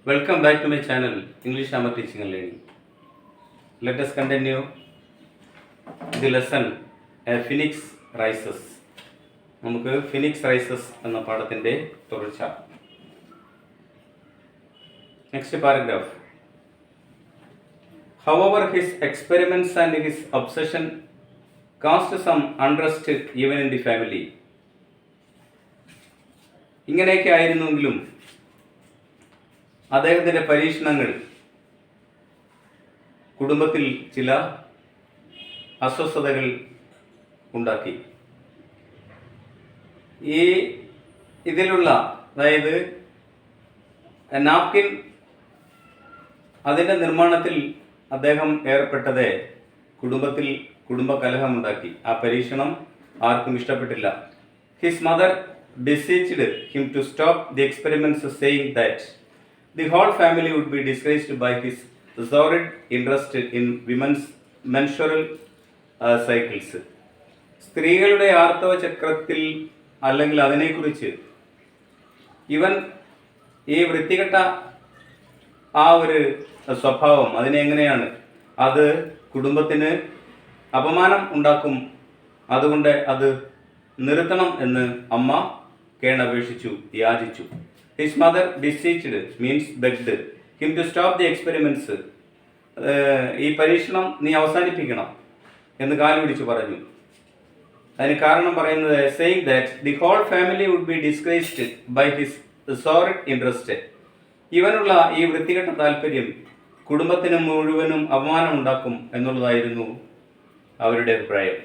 Welcome back to my channel, English Grammar Teaching and Learning. Let us continue the lesson A Phoenix Rises. നമുക്ക് phoenix rises എന്ന പാഠത്തിൻ്റെ തുടർച്ച. Next paragraph. However, his experiments and his obsession caused some unrest even in the family. ഇങ്ങനെയൊക്കെ ആയിരുന്നെങ്കിലും അദ്ദേഹത്തിൻ്റെ പരീക്ഷണങ്ങൾ കുടുംബത്തിൽ ചില അസ്വസ്ഥതകൾ ഉണ്ടാക്കി. ഇതിലുള്ള അതായത് നാപ്കിൻ അതിൻ്റെ നിർമ്മാണത്തിൽ അദ്ദേഹം ഏർപ്പെട്ടത് കുടുംബത്തിൽ കുടുംബകലഹമുണ്ടാക്കി. ആ പരീക്ഷണം ആർക്കും ഇഷ്ടപ്പെട്ടില്ല. His mother beseeched him to stop the experiments, saying that the whole family would be disgraced by his sordid interest in women's menstrual cycles. സ്ത്രീകളുടെ ആർത്തവ ചക്രത്തിൽ അല്ലെങ്കിൽ അതിനെക്കുറിച്ച് ഇവൻ ഈ വൃത്തികെട്ട ആ ഒരു സ്വഭാവം അതിനെങ്ങനെയാണ് അത് കുടുംബത്തിന് അപമാനം ഉണ്ടാക്കും, അതുകൊണ്ട് അത് നിർത്തണം എന്ന് അമ്മ കേണപേക്ഷിച്ചു, യാചിച്ചു. His mother beseeched means begged him to stop the experiments. ഈ പരീക്ഷണം നീ അവസാനിപ്പിക്കണം എന്ന് കാല് പിടിച്ചു പറഞ്ഞു. അതിന് കാരണം പറയുന്നത് saying that the whole family would be disgraced by his sordid interest. ഇവനുള്ള ഈ വൃത്തികെട്ട താല്പര്യം കുടുംബത്തിന് മുഴുവനും അപമാനം ഉണ്ടാക്കും എന്നുള്ളതായിരുന്നു അവരുടെ അഭിപ്രായം.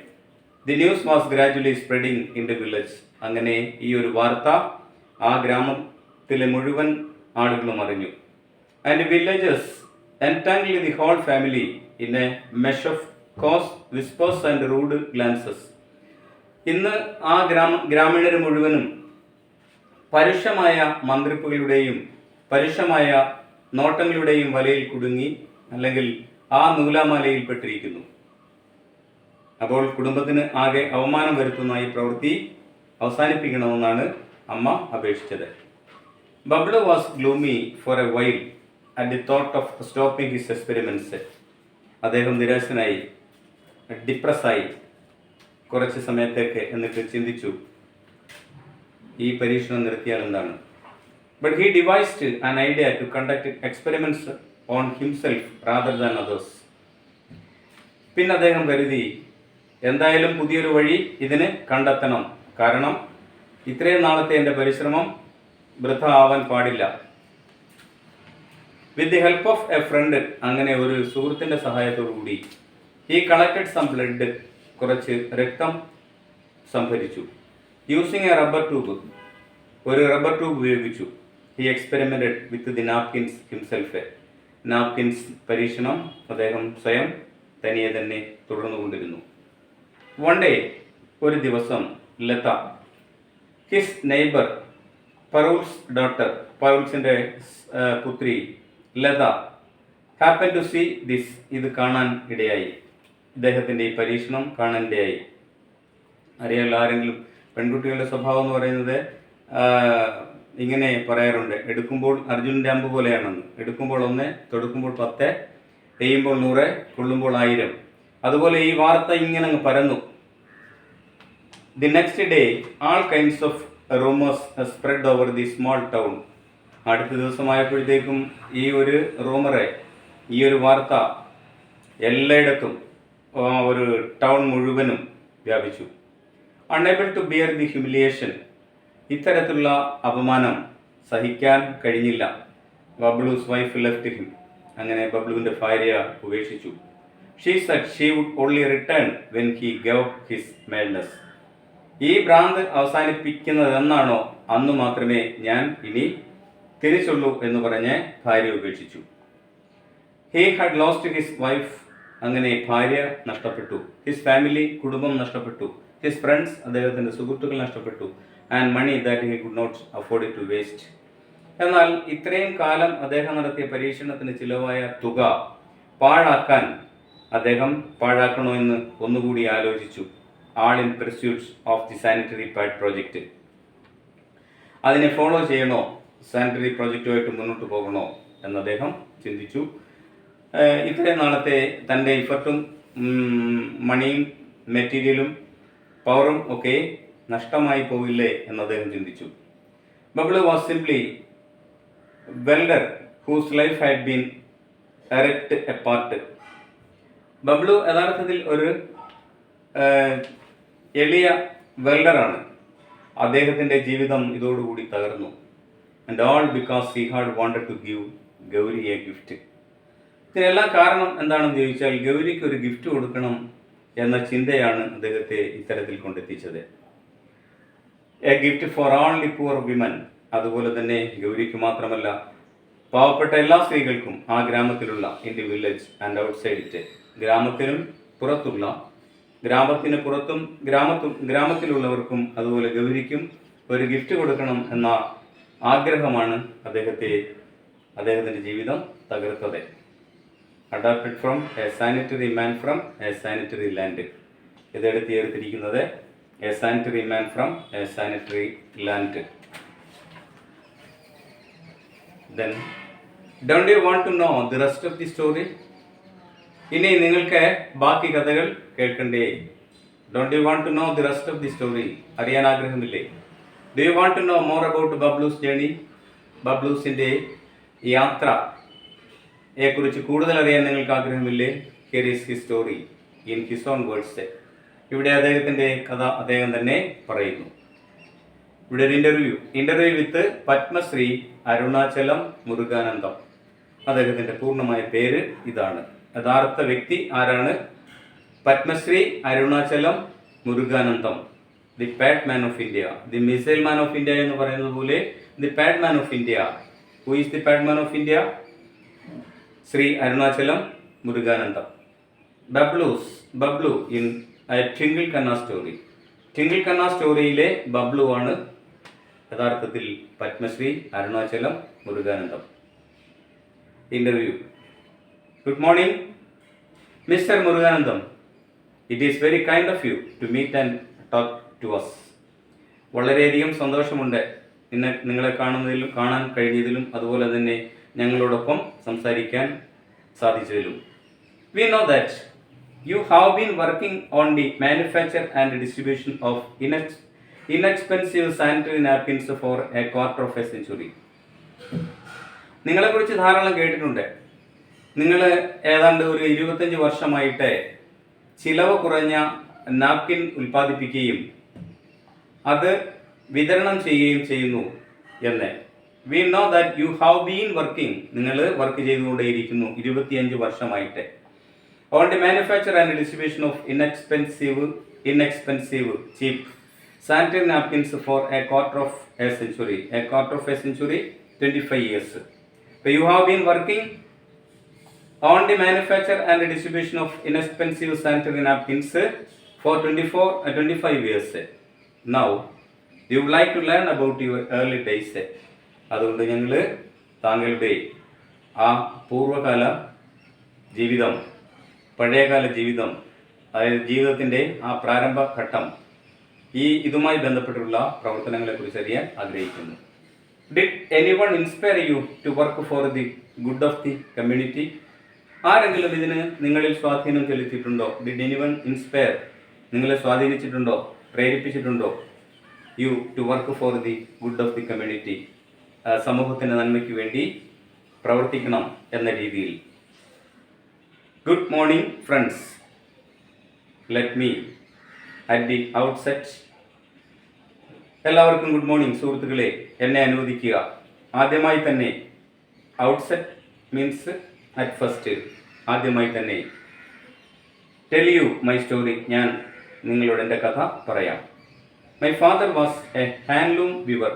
The news was gradually spreading in the village. അങ്ങനെ ഈ ഒരു വാർത്ത ആ ഗ്രാമത്തിലെ മുഴുവൻ ആളുകളും അറിഞ്ഞു. And villages entangled the whole family in a mesh of coarse whispers and rude glances. ഇന്ന് ആ ഗ്രാമീണർ മുഴുവനും പരുഷമായ മന്ത്രിപ്പുകളുടെയും പരുഷമായ നോട്ടങ്ങളുടെയും വലയിൽ കുടുങ്ങി, അല്ലെങ്കിൽ ആ നൂലാമാലയിൽപ്പെട്ടിരിക്കുന്നു. അപ്പോൾ കുടുംബത്തിന് ആകെ അവമാനം വരുത്തുന്ന ഈ പ്രവൃത്തി അവസാനിപ്പിക്കണമെന്നാണ് അമ്മ അപേക്ഷിച്ചത്. Bablu was gloomy for a while at the thought of stopping his experiments. അദ്ദേഹം നിരാശനായി, ഡിപ്രസ്സായി കുറച്ച് സമയത്തേക്ക്. എന്നിട്ട് ചിന്തിച്ചു, ഈ പരീക്ഷണം നിർത്തിയാൽ എന്താണ്. But he devised an idea to conduct experiments on himself rather than others. പിന്നെ അദ്ദേഹം കരുതി, എന്തായാലും പുതിയൊരു വഴി ഇതിന് കണ്ടെത്തണം. കാരണം ഇത്രയും നാളത്തെ എൻ്റെ പരിശ്രമം വൃഥ ആവാൻ പാടില്ല. With the help of a friend, അങ്ങനെ ഒരു സുഹൃത്തിൻ്റെ സഹായത്തോടുകൂടി ഹി കളക്റ്റഡ് സം ബ്ലഡ്, കുറച്ച് രക്തം സംഭരിച്ചു. യൂസിങ് എ റബ്ബർ ട്യൂബ്, ഒരു റബ്ബർ ട്യൂബ് ഉപയോഗിച്ചു. He experimented with the napkins himself. Napkins പരീക്ഷണം അദ്ദേഹം സ്വയം തനിയെ തന്നെ തുടർന്നുകൊണ്ടിരുന്നു. വൺ ഡേ, ഒരു ദിവസം, Lata, his neighbour, Parul's daughter, പറൂൾസിൻ്റെ പുത്രി Lata, happen to see this, ഇത് കാണാൻ ഇടയായി. ഇദ്ദേഹത്തിൻ്റെ ഈ പരീക്ഷണം കാണാൻ ഇടയായി. അറിയാമല്ലോ, ആരെങ്കിലും പെൺകുട്ടികളുടെ സ്വഭാവം എന്ന് പറയുന്നത് ഇങ്ങനെ പറയാറുണ്ട്, എടുക്കുമ്പോൾ അർജുനൻ്റെ അമ്പ് പോലെയാണെന്ന്. എടുക്കുമ്പോൾ 1, തൊടുക്കുമ്പോൾ 10, എയ്യുമ്പോൾ 100, കൊള്ളുമ്പോൾ 1000. അതുപോലെ ഈ വാർത്ത ഇങ്ങനെ അങ്ങ് പരന്നു. The next day all kinds of rumours spread over the small town. അടുത്ത ദിവസമായപ്പോഴത്തേക്കും ഈ ഒരു റൂമറെ, ഈ ഒരു വാർത്ത എല്ലായിടത്തും, ഒരു ടൗൺ മുഴുവനും വ്യാപിച്ചു. Unable to bear the humiliation, ഇത്തരത്തിലുള്ള അപമാനം സഹിക്കാൻ കഴിഞ്ഞില്ല. ബബ്ലൂസ് വൈഫ് ലെഫ്റ്റ് ഹിം, അങ്ങനെ ബബ്ലുവിൻ്റെ ഭാര്യ ഉപേക്ഷിച്ചു. She said she would only return when he gave his madness. ഈ ഭ്രാന്ത് അവസാനിപ്പിക്കുന്നത് എന്നാണോ അന്ന് മാത്രമേ ഞാൻ ഇനി തിരിച്ചുള്ളൂ എന്ന് പറഞ്ഞ് ഭാര്യ ഉപേക്ഷിച്ചു. He had lost his wife, അങ്ങനെ ഭാര്യ നഷ്ടപ്പെട്ടു. ഹിസ് ഫാമിലി, കുടുംബം നഷ്ടപ്പെട്ടു. ഹിസ് ഫ്രണ്ട്സ്, അദ്ദേഹത്തിൻ്റെ സുഹൃത്തുക്കൾ നഷ്ടപ്പെട്ടു. And money that he could not afford to waste. എന്നാൽ ഇത്രയും കാലം അദ്ദേഹം നടത്തിയ പരീക്ഷണത്തിന് ചിലവായ തുക പാഴാക്കാൻ അദ്ദേഹം പാഴാക്കണോ എന്ന് ഒന്നുകൂടി ആലോചിച്ചു. ആൾ in pursuits of the sanitary pad project. അതിനെ ഫോളോ ചെയ്യണോ, സാനിറ്ററി പ്രോജക്റ്റുമായിട്ട് മുന്നോട്ട് പോകണോ എന്ന് അദ്ദേഹം ചിന്തിച്ചു. ഇത്രയും നാളത്തെ തൻ്റെ ഇഫർട്ടും മണിയും മെറ്റീരിയലും പവറും ഒക്കെ നഷ്ടമായി പോവില്ലേ എന്ന് അദ്ദേഹം ചിന്തിച്ചു. Bablu was simply welder whose life had been direct apart. Bablu യഥാർത്ഥത്തിൽ ഒരു എളിയ വെൽഡറാണ്. അദ്ദേഹത്തിൻ്റെ ജീവിതം ഇതോടുകൂടി തകർന്നു. And all because he had wanted to give Gauri a gift. ഇതിനെല്ലാം കാരണം എന്താണെന്ന് ചോദിച്ചാൽ ഗൗരിക്ക് ഒരു ഗിഫ്റ്റ് കൊടുക്കണം എന്ന ചിന്തയാണ് അദ്ദേഹത്തെ ഇത്തരത്തിൽ കൊണ്ടെത്തിച്ചത്. A gift for only poor women. അതുപോലെ തന്നെ ഗൗരിക്ക് മാത്രമല്ല, പാവപ്പെട്ട എല്ലാ സ്ത്രീകൾക്കും ആ ഗ്രാമത്തിലുള്ള in the village and outside it, ഗ്രാമത്തിനും പുറത്തുള്ള, ഗ്രാമത്തിന് പുറത്തും ഗ്രാമത്തിലുള്ളവർക്കും അതുപോലെ ഗൗരിക്കും ഒരു ഗിഫ്റ്റ് കൊടുക്കണം എന്ന ആഗ്രഹമാണ് അദ്ദേഹത്തിൻ്റെ ജീവിതം തകർത്തത്. Adapted from a sanitary man from a sanitary land. ഇതെടുത്ത് ചേർത്തിരിക്കുന്നത് a sanitary man from a sanitary land. Then, don't you want to know the rest of the story? ഇനി നിങ്ങൾക്ക് ബാക്കി കഥകൾ കേൾക്കണ്ടേ? Don't you want to know the rest of the story? അറിയാൻ ആഗ്രഹമില്ലേ? Do you want to know more about Bablu's journey? ബബ്ലൂസിൻ്റെ യാത്രയെക്കുറിച്ച് കൂടുതൽ അറിയാൻ നിങ്ങൾക്ക് ആഗ്രഹമില്ലേ? Here is his story in his own words. ഇവിടെ അദ്ദേഹത്തിൻ്റെ കഥ അദ്ദേഹം തന്നെ പറയുന്നു. ഇവിടെ ഒരു ഇന്റർവ്യൂ വിത്ത് പത്മശ്രീ അരുണാചലം മുരുകാനന്ദം. അദ്ദേഹത്തിൻ്റെ പൂർണ്ണമായ പേര് ഇതാണ്. യഥാർത്ഥ വ്യക്തി ആരാണ്? Padmashri Arunachalam Muruganantham. The pad man of India, the missile man of India എന്ന് പറയുന്നത് പോലെ the pad man of India. Who is the pad man of India? Shri Arunachalam Muruganantham. Bablu in Twinkle Khanna story. Twinkle Khanna സ്റ്റോറിയിലെ ബബ്ലു ആണ് യഥാർത്ഥത്തിൽ Padmashri Arunachalam Muruganantham. Interview. Good morning Mr Muruganantham. It is very kind of you to meet and talk to us. വളരെയധികം സന്തോഷമുണ്ട് നിങ്ങളെ കാണാൻ കഴിഞ്ഞതിലും അതുപോലെ തന്നെ ഞങ്ങളോടൊപ്പം സംസാരിക്കാൻ സാധിച്ചതിലും. We know that you have been working on the manufacture and distribution of inexpensive sanitary napkins for a quarter of a century. നിങ്ങളെക്കുറിച്ച് ധാരാളം കേട്ടിട്ടുണ്ട്. നിങ്ങൾ ഏതാണ്ട് ഒരു 25 വർഷമായിട്ട് ചിലവ് കുറഞ്ഞ നാപ്കിൻ ഉൽപ്പാദിപ്പിക്കുകയും അത് വിതരണം ചെയ്യുകയും ചെയ്യുന്നു എന്ന്. V know that you have been working. നിങ്ങൾ വർക്ക് ചെയ്തുകൊണ്ടേയിരിക്കുന്നു 25 വർഷമായിട്ട്. On the manufacture and distribution of inexpensive, cheap sanitary napkins for a quarter of a century. A quarter of a century, 25 years. So you have been working on the manufacture and distribution of inexpensive sanitary napkins for 25 years. Now, you would like to learn about your early days. അതുകൊണ്ട് ഞങ്ങൾ താങ്കളുടെ ആ പൂർവ്വകാല ജീവിതം, പഴയകാല ജീവിതം, അതായത് ജീവിതത്തിൻ്റെ ആ പ്രാരംഭ ഘട്ടം, ഇതുമായി ബന്ധപ്പെട്ടുള്ള പ്രവർത്തനങ്ങളെക്കുറിച്ച് അറിയാൻ ആഗ്രഹിക്കുന്നു. Did anyone inspire you to work for the good of the community? ആരെങ്കിലും ഇതിന് നിങ്ങളിൽ സ്വാധീനം ചെലുത്തിയിട്ടുണ്ടോ? ഡിഡ് എനിവൺ ഇൻസ്പയർ, നിങ്ങളെ സ്വാധീനിച്ചിട്ടുണ്ടോ, പ്രേരിപ്പിച്ചിട്ടുണ്ടോ? You to work for the good of the community, സമൂഹത്തിൻ്റെ നന്മയ്ക്ക് വേണ്ടി പ്രവർത്തിക്കണം എന്ന രീതിയിൽ. Good morning friends. Let me at the outset. എല്ലാവർക്കും ഗുഡ് മോർണിംഗ് സുഹൃത്തുക്കളെ. എന്നെ അനുവദിക്കുക ആദ്യമായി തന്നെ, ഔട്ട്സെറ്റ് മീൻസ് അറ്റ് ഫസ്റ്റ്, ആദ്യമായി തന്നെ ടെൽ യു മൈ സ്റ്റോറി, ഞാൻ നിങ്ങളോട് എൻ്റെ കഥ പറയാം. My father was a handloom weaver.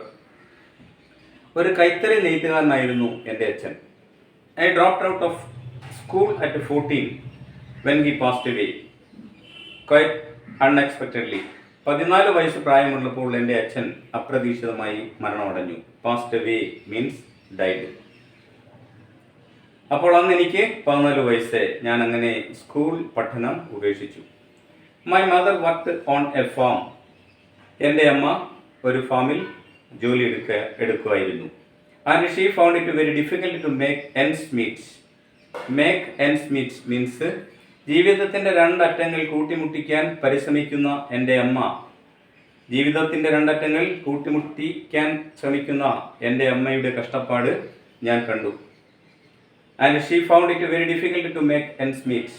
ഒരു കൈത്തറി നെയ്ത്തുകാരനായിരുന്നു എൻ്റെ അച്ഛൻ. I dropped out of school at 14 when he passed away quite unexpectedly. 14 വയസ്സ് പ്രായമുള്ളപ്പോൾ എൻ്റെ അച്ഛൻ അപ്രതീക്ഷിതമായി മരണമടഞ്ഞു. passed away means died. അപ്പോൾ അന്ന് എനിക്ക് 14 വയസ്സ്. ഞാൻ അങ്ങനെ സ്കൂൾ പഠനം ഉപേക്ഷിച്ചു. My mother worked on A farm. എൻ്റെ അമ്മ ഒരു ഫാമിൽ ജോലി എടുക്കുമായിരുന്നു. And she found it very difficult to make ends meet. Make ends meet means ജീവിതത്തിൻ്റെ രണ്ടറ്റങ്ങൾ കൂട്ടിമുട്ടിക്കാൻ പരിശ്രമിക്കുന്ന എൻ്റെ അമ്മ, ജീവിതത്തിൻ്റെ രണ്ടറ്റങ്ങൾ കൂട്ടിമുട്ടിക്കാൻ ശ്രമിക്കുന്ന എൻ്റെ അമ്മയുടെ കഷ്ടപ്പാട് ഞാൻ കണ്ടു. And she found it very difficult to make ends meet.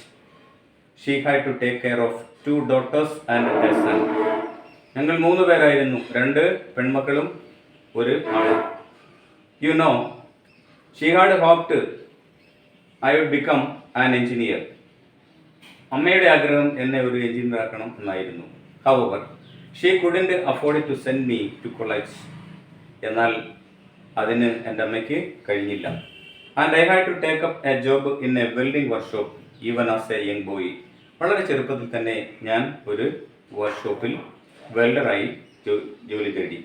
She had to take care of 2 daughters and a son. ഞങ്ങൾ 3 പേരായിരുന്നു, 2 പെൺമക്കളും 1 ആണ്. You know, she had hoped I would become an engineer. അമ്മയുടെ ആഗ്രഹം എന്നെ ഒരു എഞ്ചിനീയർ ആക്കണം എന്നായിരുന്നു. However, she couldn't afford to send me to college. എന്നാൽ അതിന് എൻ്റെ അമ്മയ്ക്ക് കഴിഞ്ഞില്ല. And I had to take up a job in a welding workshop even as a young boy. വളരെ ചെറുപ്പത്തിൽ തന്നെ ഞാൻ ഒരു വർക്ക്ഷോപ്പിൽ വെൽഡറായി ജോലി തേടി.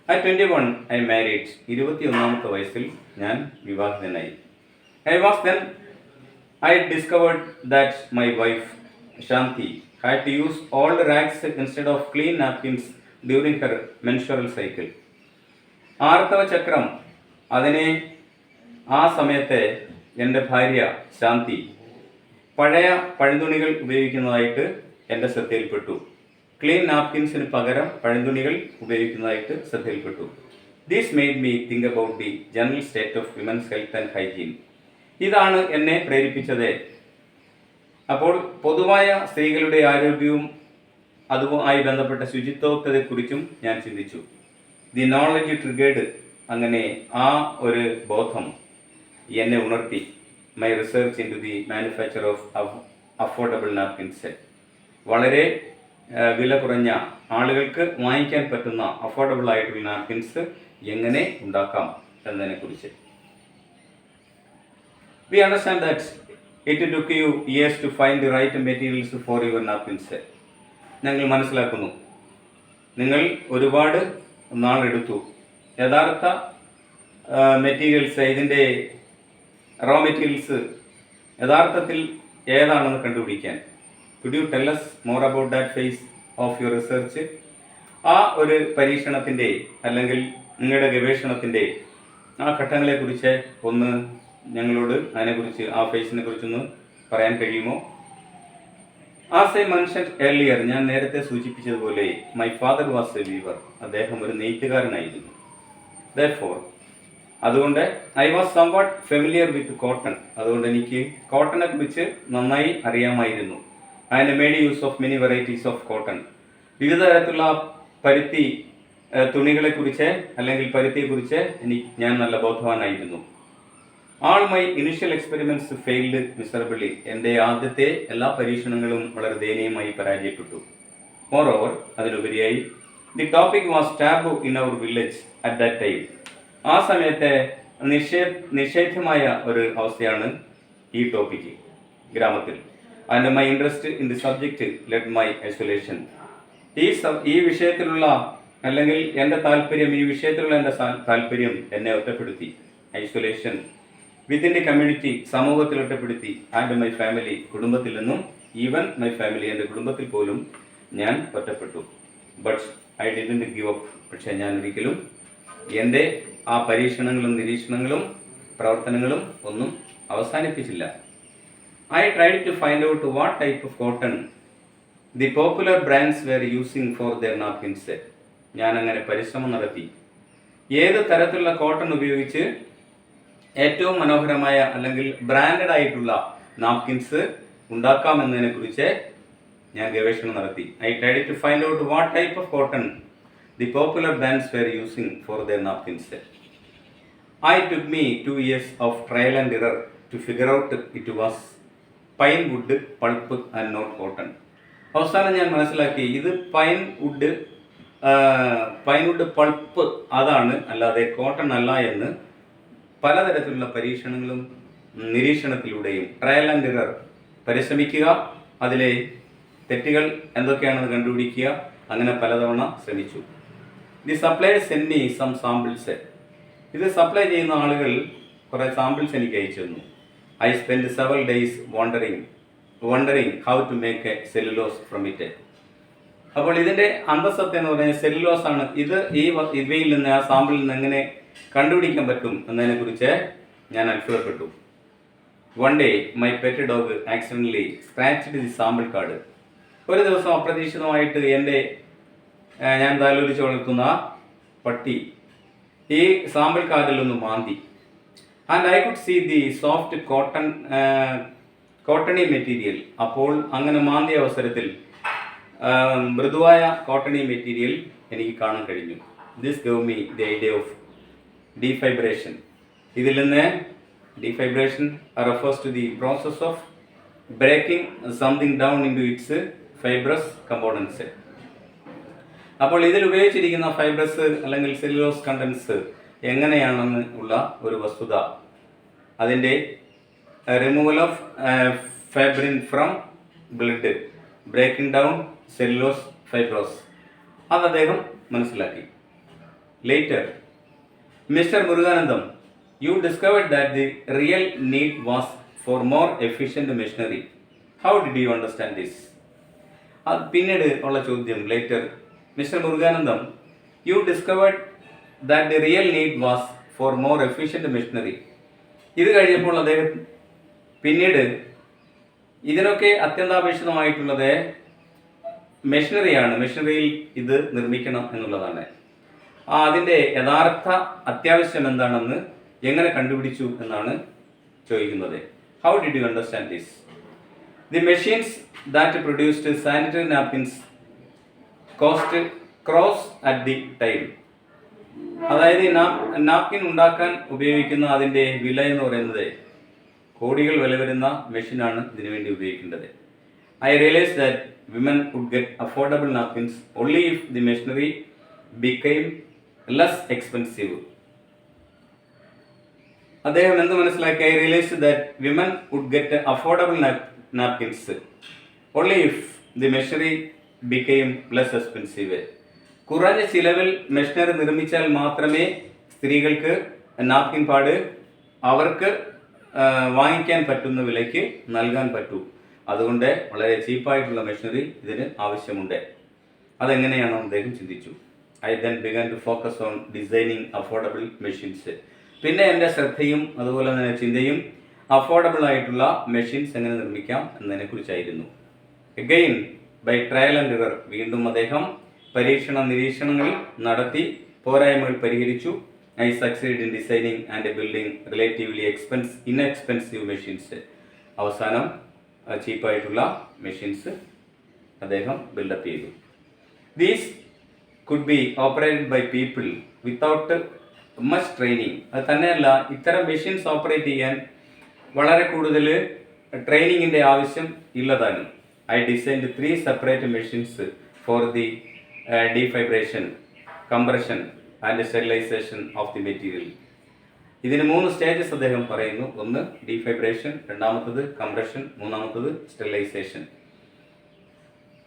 At 21 I married. 21ാമത്തെ വയസ്സിൽ ഞാൻ വിവാഹിതനായി. I discovered that my wife Shanti had to use old rags instead of clean napkins during her menstrual cycle. ആർത്തവ ചക്രം, അതിനെ ആ സമയത്തെ എൻ്റെ ഭാര്യ ശാന്തി പഴയ പഴന്തുണികൾ ഉപയോഗിക്കുന്നതായിട്ട് എൻ്റെ ശ്രദ്ധയിൽപ്പെട്ടു. ക്ലീൻ നാപ്കിൻസിന് പകരം പഴന്തുണികൾ ഉപയോഗിക്കുന്നതായിട്ട് ശ്രദ്ധയിൽപ്പെട്ടു. This made me think about the general state of women's health and hygiene. ഇതാണ് എന്നെ പ്രേരിപ്പിച്ചത്. അപ്പോൾ പൊതുവായ സ്ത്രീകളുടെ ആരോഗ്യവും അതുമായി ബന്ധപ്പെട്ട ശുചിത്വത്തെക്കുറിച്ചും ഞാൻ ചിന്തിച്ചു. ദി നോളജ് ട്രിഗേർഡ്, അങ്ങനെ ആ ഒരു ബോധം എന്നെ ഉണർത്തി. My research into the manufacture of affordable napkins, വളരെ വില കുറഞ്ഞ ആളുകൾക്ക് വാങ്ങിക്കാൻ പറ്റുന്ന അഫോർഡബിൾ ആയിട്ടുള്ള നാപ്കിൻസ് എങ്ങനെ ഉണ്ടാക്കാം എന്നതിനെക്കുറിച്ച്. We understand that it took you years to find the right materials for your napkins. ഞങ്ങൾ മനസ്സിലാക്കുന്നു, നിങ്ങൾ ഒരുപാട് നാളെടുത്തു യഥാർത്ഥ മെറ്റീരിയൽസ്, ഇതിൻ്റെ റോ മെറ്റീരിയൽസ് യഥാർത്ഥത്തിൽ ഏതാണെന്ന് കണ്ടുപിടിക്കാൻ. Could you tell us more about that phase of your research? ആ ഒരു പരീക്ഷണത്തിൻ്റെ അല്ലെങ്കിൽ നിങ്ങളുടെ ഗവേഷണത്തിൻ്റെ ആ ഘട്ടങ്ങളെക്കുറിച്ച് ഒന്ന് ഞങ്ങളോട് അതിനെക്കുറിച്ച്, ആ ഫേസിനെ കുറിച്ചൊന്ന് പറയാൻ കഴിയുമോ? ആസ് ഐ മെൻഷൻഡ് ഏർലിയർ, ഞാൻ നേരത്തെ സൂചിപ്പിച്ചതുപോലെ my father was a weaver, അദ്ദേഹം ഒരു നെയ്ത്തുകാരനായിരുന്നു. Therefore, അതുകൊണ്ട് I was somewhat familiar with cotton, അതുകൊണ്ട് എനിക്ക് കോട്ടനെ കുറിച്ച് നന്നായി അറിയാമായിരുന്നു. And made use of many varieties of cotton, വിവിധ തരത്തിലുള്ള പരുത്തി തുണികളെക്കുറിച്ച് അല്ലെങ്കിൽ പരുത്തിയെക്കുറിച്ച് ഞാൻ നല്ല ബോധവാനായിരുന്നു. All my initial experiments failed miserably, എൻ്റെ ആദ്യത്തെ എല്ലാ പരീക്ഷണങ്ങളും വളരെ ദയനീയമായി പരാജയപ്പെട്ടു. മോർ ഓവർ, അതിലുപരിയായി the topic was taboo in our village at that time, ആ സമയത്തെ നിഷേധ്യമായ ഒരു അവസ്ഥയാണ് ഈ ടോപ്പിക്ക് ഗ്രാമത്തിൽ. And my interest in the subject led my isolation, ഈ വിഷയത്തിലുള്ള അല്ലെങ്കിൽ എൻ്റെ താല്പര്യം, ഈ വിഷയത്തിലുള്ള എൻ്റെ താല്പര്യം എന്നെ ഒറ്റപ്പെടുത്തി. ഐസൊലേഷൻ വിത്തിൻ ദി കമ്മ്യൂണിറ്റി, സമൂഹത്തിൽ ഒറ്റപ്പെടുത്തി. ആൻഡ് മൈ ഫാമിലി, കുടുംബത്തിൽ നിന്നും, ഈവൻ മൈ ഫാമിലി, എൻ്റെ കുടുംബത്തിൽ പോലും ഞാൻ ഒറ്റപ്പെട്ടു. But I didn't give up, പക്ഷേ ഞാൻ ഒരിക്കലും എൻ്റെ ആ പരീക്ഷണങ്ങളും നിരീക്ഷണങ്ങളും പ്രവർത്തനങ്ങളും ഒന്നും അവസാനിപ്പിച്ചില്ല. I tried to find out what type of cotton the popular brands were using for their napkins. ഞാൻ അങ്ങനെ പരിശ്രമം നടത്തി. ഏത് തരത്തിലുള്ള കോട്ടൺ ഉപയോഗിച്ച് ഏറ്റവും മനോഹരമായ അല്ലെങ്കിൽ ബ്രാൻഡഡ് ആയിട്ടുള്ള നാപ്കിൻസ് ഉണ്ടാക്കാമെന്നതിനെക്കുറിച്ച് ഞാൻ ഗവേഷണം നടത്തി. I tried to find out what type of cotton the popular brands were using for their napkins. I took me 2 years of trial and error to figure out it was pine wood pulp and not cotton. അവസാനം ഞാൻ മനസ്സിലാക്കി ഇത് pine would pulp അതാണ്, അല്ലാതെ cotton അല്ല എന്ന്. പലതരത്തിലുള്ള പരീക്ഷണങ്ങളും നിരീക്ഷണത്തിലൂടെയും ട്രയൽ ആൻഡ് എറർ, പരിശ്രമിക്കുക, അതിലെ തെറ്റുകൾ എന്തൊക്കെയാണെന്ന് കണ്ടുപിടിക്കുക, അങ്ങനെ പലതവണ ശ്രമിച്ചു. The supplies send me some samples, ഇത് സപ്ലൈ ചെയ്യുന്ന ആളുകൾ കുറേ സാമ്പിൾസ് എനിക്ക് അയച്ചു തന്നു. I spend several days wondering how to make a cellulose from it. അപ്പോൾ ഇതിൻ്റെ അന്തസത്ത എന്ന് പറഞ്ഞാൽ സെല്ലുലോസ് ആണ്. ഇത് ഇവയിൽ നിന്ന്, ആ സാമ്പിളിൽ നിന്ന് എങ്ങനെ കണ്ടുപിടിക്കാൻ പറ്റും എന്നതിനെക്കുറിച്ച് ഞാൻ അത്ഭുതപ്പെട്ടു. One day my pet dog accidentally scratched the sample card. ഒരു ദിവസം അപ്രതീക്ഷിതമായിട്ട് ഞാൻ താലോലിച്ച് വളർത്തുന്ന പട്ടി ഈ സാമ്പിൾ കാർഡിൽ ഒന്ന് മാന്തി. And I could see the soft cottony material. അപ്പോൾ അങ്ങനെ മാന്തിയ അവസരത്തിൽ മൃദുവായ കോട്ടണി മെറ്റീരിയൽ എനിക്ക് കാണാൻ കഴിഞ്ഞു. This gave me the idea of defibration. ഇതിൽ നിന്ന് defibration refers to the process of breaking something down into its fibrous components. അപ്പോൾ ഇതിൽ ഉപയോഗിച്ചിരിക്കുന്ന ഫൈബ്രസ് അല്ലെങ്കിൽ സെല്ലുലോസ് കണ്ടൻസ് എങ്ങനെയാണെന്ന് ഉള്ള ഒരു വസ്തുത, അതിൻ്റെ removal of fibrin from blood, breaking down cellulose fibres, അത് അദ്ദേഹം മനസ്സിലാക്കി. Later, mister Muruganantham, you discovered that the real need was for more efficient machinery. How did you understand this? അത് പിന്നീട് ഉള്ള ചോദ്യം. Later, mister Muruganantham, you discovered that the real need was for more efficient machinery. ഇത് കഴിഞ്ഞപ്പോൾ അദ്ദേഹം പിന്നീട് ഇതിനൊക്കെ അത്യന്താപേക്ഷിതമായിട്ടുള്ളത് മെഷീനറിയാണ്, മെഷീനറിയിൽ ഇത് നിർമ്മിക്കണം എന്നുള്ളതാണ്. അതിൻ്റെ യഥാർത്ഥ അത്യാവശ്യം എന്താണെന്ന് എങ്ങനെ കണ്ടുപിടിച്ചു എന്നാണ് ചോദിക്കുന്നത്. How did you understand this? The machines that produced sanitary napkins cost cross at the time. അതായത് നാപ്കിൻ ഉണ്ടാക്കാൻ ഉപയോഗിക്കുന്ന അതിൻ്റെ വില എന്ന് പറയുന്നത് കോടികൾ വില വരുന്ന മെഷീനാണ് ഇതിനു വേണ്ടി ഉപയോഗിക്കേണ്ടത്. I realise that women would get affordable napkins only if the machinery became less expensive. അദ്ദേഹം എന്ത് മനസ്സിലാക്കി? I realise that women would get affordable napkins only if the machinery became less expensive. കുറഞ്ഞ ചിലവിൽ മെഷീനറി നിർമ്മിച്ചാൽ മാത്രമേ സ്ത്രീകൾക്ക് napkin pad അവർക്ക് വാങ്ങിക്കാൻ പറ്റുന്ന വിലയ്ക്ക് നൽകാൻ പറ്റൂ. അതുകൊണ്ട് വളരെ ചീപ്പായിട്ടുള്ള മെഷീനറി ഇതിന് ആവശ്യമുണ്ട്. അതെങ്ങനെയാണോ അദ്ദേഹം ചിന്തിച്ചു. I then began to focus on designing affordable machines. പിന്നെ എൻ്റെ ശ്രദ്ധയും അതുപോലെ തന്നെ ചിന്തയും അഫോർഡബിൾ ആയിട്ടുള്ള മെഷീൻസ് എങ്ങനെ നിർമ്മിക്കാം എന്നതിനെക്കുറിച്ചായിരുന്നു. Again by trial and error, വീണ്ടും അദ്ദേഹം നിരീക്ഷണങ്ങൾ നടത്തി പോരായ്മകൾ പരിഹരിച്ചു. I succeed in designing and building relatively inexpensive machines. അവസാനം ചീപ്പായിട്ടുള്ള മെഷീൻസ് അദ്ദേഹം ബിൽഡപ്പ് ചെയ്തു. These could be operated by people without much training. അത് തന്നെയല്ല, ഇത്തരം മെഷീൻസ് ഓപ്പറേറ്റ് ചെയ്യാൻ വളരെ കൂടുതൽ ട്രെയിനിങ്ങിൻ്റെ ആവശ്യം ഇല്ലതാനും. I designed 3 separate machines for the defibration, compression and sterilization of the material. ഇതിന് 3 സ്റ്റേജസ് അദ്ദേഹം പറയുന്നു. ഒന്ന് ഡീഫൈബ്രേഷൻ, രണ്ടാമത്തത് കംപ്രഷൻ, മൂന്നാമത്തത് sterilisation.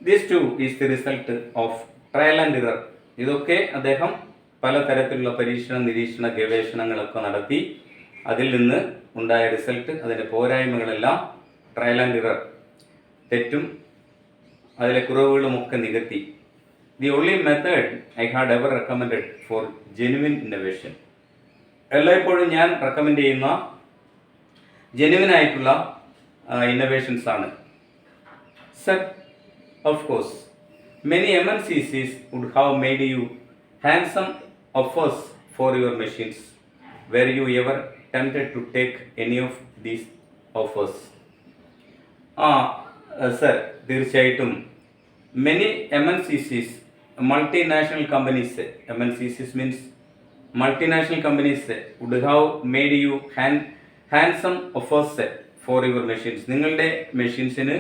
This two is the result of trial and error. ഇതൊക്കെ അദ്ദേഹം പലതരത്തിലുള്ള നിരീക്ഷണ ഗവേഷണങ്ങളൊക്കെ നടത്തി അതിൽ നിന്ന് ഉണ്ടായ റിസൾട്ട്, അതിൻ്റെ പോരായ്മകളെല്ലാം ട്രയൽ ആൻഡ് എറർ, തെറ്റും അതിലെ കുറവുകളുമൊക്കെ നികത്തി. The only method I had ever recommended for genuine innovation. എല്ലായ്പ്പോഴും ഞാൻ റെക്കമെൻഡ് ചെയ്യുന്ന ജെനുവിൻ ആയിട്ടുള്ള ഇന്നോവേഷൻസ് ആണ്. Sir, of course many MNCs would have made you handsome offers for your machines. Were you ever tempted to take any of these offers? Sir, തീർച്ചയായിട്ടും many MNCs, multinational companies, MNCs means multinational companies, would have made you handsome offers for your machines. നിങ്ങളുടെ മെഷീൻസിന്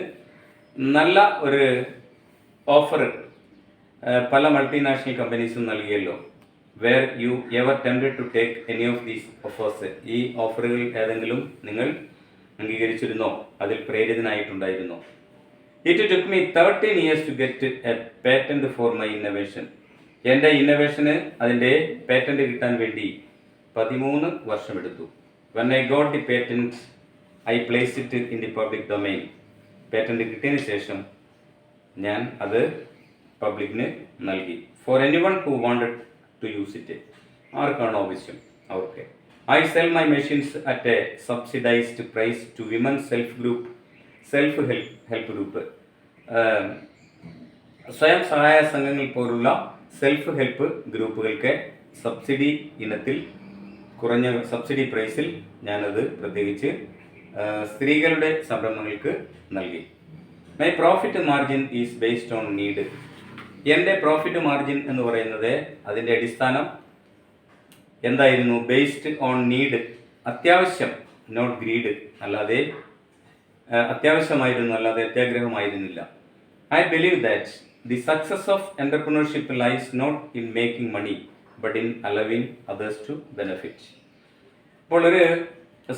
നല്ല ഒരു offer പല multinational കമ്പനീസും നൽകിയല്ലോ. Were you ever tempted to take any of these offers? ഈ ഓഫറുകൾ ഏതെങ്കിലും നിങ്ങൾ അംഗീകരിച്ചിരുന്നോ? അതിൽ പ്രേരിതനായിട്ടുണ്ടായിരുന്നോ? It took me 13 years to get a patent for my innovation. എൻ്റെ ഇന്നോവേഷന് അതിൻ്റെ പേറ്റന്റ് കിട്ടാൻ വേണ്ടി 13 വർഷമെടുത്തു. When I got the patent, I placed it in the public domain. Patent കിട്ടിയതിന് ശേഷം ഞാൻ അത് പബ്ലിക്കിന് നൽകി. For anyone who wanted to use it. ആർക്കാണോ ആവശ്യം അവർക്ക്. I sell my machines at a subsidised price to women self help group. സ്വയം സഹായ സംഘങ്ങൾ പോലുള്ള സെൽഫ് ഹെൽപ്പ് ഗ്രൂപ്പുകൾക്ക് സബ്സിഡി ഇനത്തിൽ കുറഞ്ഞ സബ്സിഡി പ്രൈസിൽ ഞാനത് പ്രത്യേകിച്ച് സ്ത്രീകളുടെ സംരംഭങ്ങൾക്ക് നൽകി. My profit margin is based on need. എൻ്റെ പ്രോഫിറ്റ് മാർജിൻ എന്ന് പറയുന്നത് അതിൻ്റെ അടിസ്ഥാനം എന്തായിരുന്നു? ബേസ്ഡ് ഓൺ നീഡ്, അത്യാവശ്യം, നോട്ട് ഗ്രീഡ്, അല്ലാതെ അത്യാവശ്യമായിരുന്നു, അല്ലാതെ അത്യാഗ്രഹമായിരുന്നില്ല. I believe that the success of entrepreneurship lies not in making money but in allowing others to benefit. അപ്പോൾ ഒരു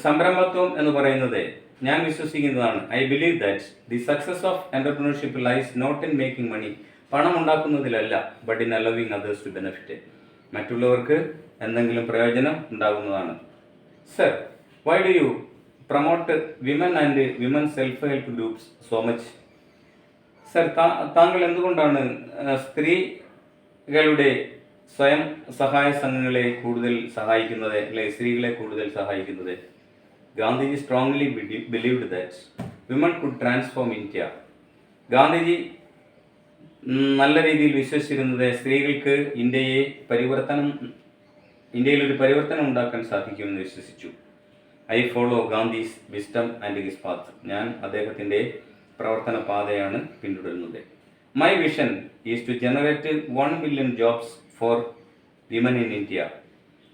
സംരംഭത്വം എന്ന് പറയുന്നത് ഞാൻ വിശ്വസിക്കുന്നതാണ്. I believe that the success of entrepreneurship lies not in making money, പണം ഉണ്ടാക്കുന്നതിലല്ല, but in allowing others to benefit, മറ്റുള്ളവർക്ക് എന്തെങ്കിലും പ്രയോജനം ഉണ്ടാകുന്നതാണ്. Sir, why do you promote women and women self help groups so much? Sir, താങ്കൾ എന്തുകൊണ്ടാണ് സ്ത്രീകളുടെ സ്വയം സഹായ സംഘങ്ങളെ കൂടുതൽ സഹായിക്കുന്നത്, അല്ലെ സ്ത്രീകളെ കൂടുതൽ സഹായിക്കുന്നത്? Gandhiji strongly believed that women could transform India. Gandhiji നല്ല രീതിയിൽ വിശ്വസിച്ചിരുന്നത് സ്ത്രീകൾക്ക് ഇന്ത്യയിലൊരു പരിവർത്തനം ഉണ്ടാക്കാൻ സാധിക്കുമെന്ന് വിശ്വസിച്ചു. I follow Gandhi's wisdom and his path. ഞാൻ അദ്ദേഹത്തിൻ്റെ പ്രവർത്തന പാതയാണ് പിന്തുടരുന്നത്. My vision is to generate 1 million jobs for women in India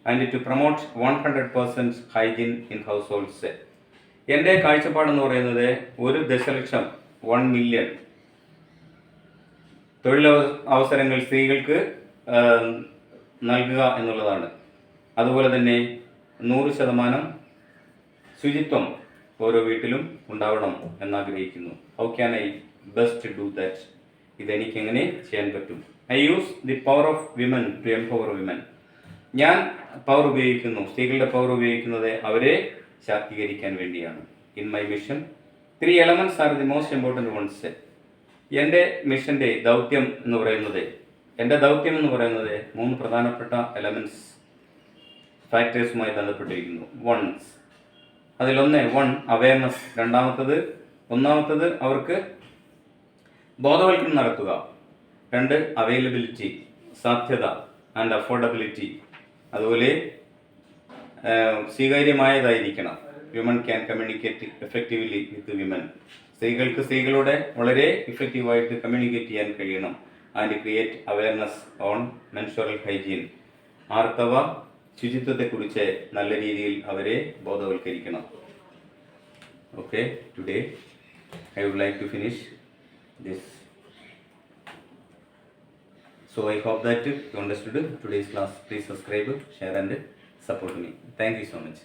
and to promote 100% hygiene in households. എൻ്റെ കാഴ്ചപ്പാടെന്ന് പറയുന്നത് 1 ദശലക്ഷം 1 million തൊഴിലവസരങ്ങൾ സ്ത്രീകൾക്ക് നൽകുക എന്നുള്ളതാണ്. അതുപോലെ തന്നെ 100% ശുചിത്വം ഓരോ വീട്ടിലും ഉണ്ടാവണം എന്നാഗ്രഹിക്കുന്നു. How can I best do that? ഇതെനിക്കെങ്ങനെ ചെയ്യാൻ പറ്റും? I use the power of women to empower women. ഞാൻ പവർ ഉപയോഗിക്കുന്നു, സ്ത്രീകളുടെ പവർ ഉപയോഗിക്കുന്നത് അവരെ ശാക്തീകരിക്കാൻ വേണ്ടിയാണ്. In my mission 3 elements are the most important ones. എൻ്റെ മിഷൻ്റെ ദൗത്യം എന്ന് പറയുന്നത് 3 പ്രധാനപ്പെട്ട എലമെൻറ്റ്സ് ഫാക്ടേഴ്സുമായി ബന്ധപ്പെട്ടിരിക്കുന്നു. വൺസ്, അതിലൊന്ന് അവയർനെസ്, ഒന്നാമത്തത് അവർക്ക് ബോധവൽക്കരണം നടത്തുക. 2 അവൈലബിലിറ്റി, സാധ്യത ആൻഡ് അഫോർഡബിലിറ്റി, അതുപോലെ സ്വീകാര്യമായതായിരിക്കണം. Women can communicate effectively with women. സ്ത്രീകൾക്ക് സ്ത്രീകളോട് വളരെ ഇഫക്റ്റീവായിട്ട് കമ്മ്യൂണിക്കേറ്റ് ചെയ്യാൻ കഴിയണം. And create awareness on menstrual hygiene. ആർത്തവ ശുചിത്വത്തെക്കുറിച്ച് നല്ല രീതിയിൽ അവരെ ബോധവൽക്കരിക്കണം. Okay, today I would like to finish this. So I hope that you understood today's class. Please subscribe, share and support me. Thank you so much.